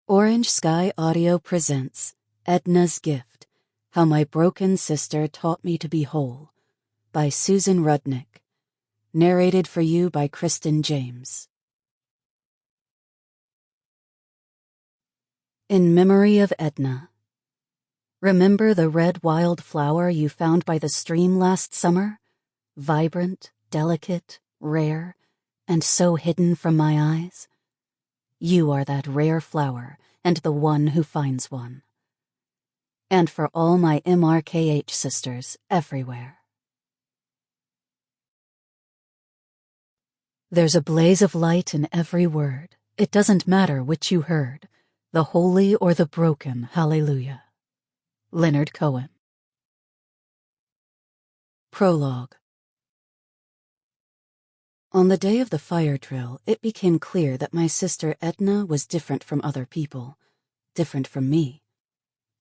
Orange Sky Audio presents Edna's Gift, How My Broken Sister Taught Me to Be Whole, by Susan Rudnick. Narrated for you by Kristin James. In memory of Edna. Remember the red wild flower you found by the stream last summer? Vibrant, delicate, rare, and so hidden from my eyes? You are that rare flower, and the one who finds one. And for all my MRKH sisters everywhere. There's a blaze of light in every word. It doesn't matter which you heard, the holy or the broken hallelujah. Leonard Cohen. Prologue. On the day of the fire drill, it became clear that my sister Edna was different from other people, different from me.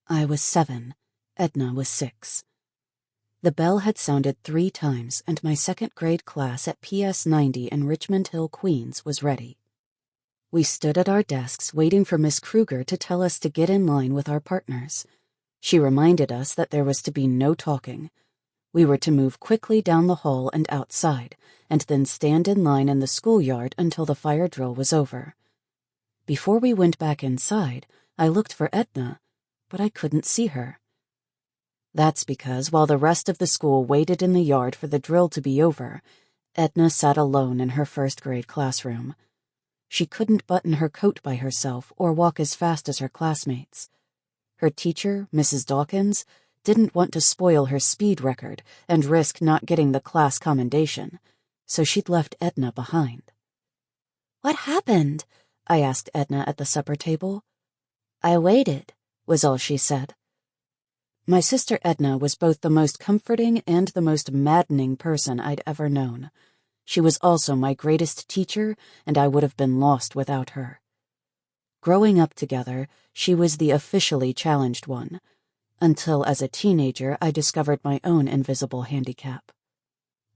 I was 7, Edna was 6. The bell had sounded 3 times, and my second grade class at PS 90 in Richmond Hill, Queens was ready. We stood at our desks waiting for Miss Kruger to tell us to get in line with our partners. She reminded us that there was to be no talking. We were to move quickly down the hall and outside, and then stand in line in the schoolyard until the fire drill was over. Before we went back inside, I looked for Edna, but I couldn't see her. That's because while the rest of the school waited in the yard for the drill to be over, Edna sat alone in her first grade classroom. She couldn't button her coat by herself or walk as fast as her classmates. Her teacher, Mrs. Dawkins, didn't want to spoil her speed record and risk not getting the class commendation, so she'd left Edna behind. "What happened?" I asked Edna at the supper table. "I waited," was all she said. My sister Edna was both the most comforting and the most maddening person I'd ever known. She was also my greatest teacher, and I would have been lost without her. Growing up together, she was the officially challenged one, until as a teenager I discovered my own invisible handicap.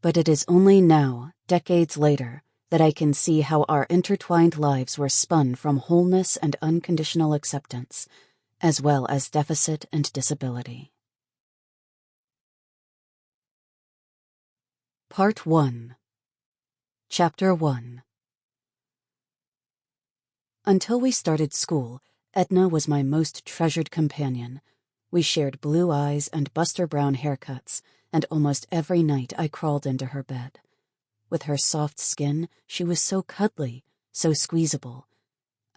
But it is only now, decades later, that I can see how our intertwined lives were spun from wholeness and unconditional acceptance, as well as deficit and disability. Part 1. Chapter 1. Until we started school, Edna was my most treasured companion. We shared blue eyes and Buster Brown haircuts, and almost every night I crawled into her bed. With her soft skin, she was so cuddly, so squeezable.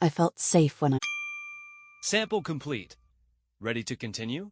I felt safe when I... Sample complete. Ready to continue?